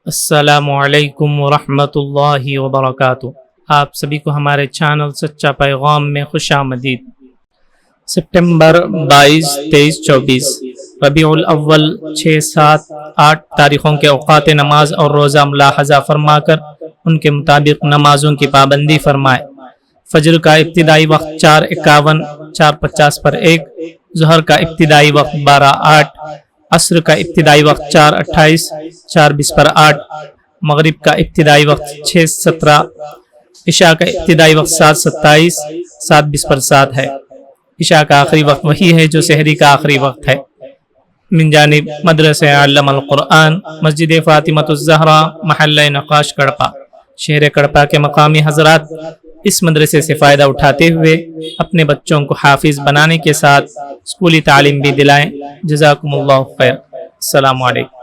अस्सलामुअलैकुम वरहमतुल्लाहि वबरकातुहू। आप सभी को हमारे चैनल सच्चा पैगाम में खुशामदीद। सितंबर 22, 23, 24 रबीउल अव्वल 6, 7, 8 तारीख़ों के औक़ात नमाज और रोज़ा मुलाहज़ा फरमाकर उनके मुताबिक नमाज़ों की पाबंदी फरमाए। फजर का इब्तिदाई वक्त 4:51, 4:50 पर 1, ज़हर का इब्तिदाई वक्त 12:08, असर का इब्तिदाई वक्त 4:28, 4:20 पर 8, मगरिब का इब्तिदाई वक्त 6:17, इशा का इब्तिदाई वक्त 7:27, 7:20 पर 7 है। इशा का आखिरी वक्त वही है जो सहरी का आखिरी वक्त है। मिन जानिब मदरसे अल्लमल कुरआन, मस्जिद फातिमतुज़ ज़हरा, महल्ला नक़ाश कड़पा, शहर कड़पा के मकामी हजरात इस मदरसे से फ़ायदा उठाते हुए अपने बच्चों को हाफिज़ बनाने के साथ स्कूली तालीम भी दिलाएँ। जज़ाकुमुल्लाहु खैर। अस्सलामु अलैकुम।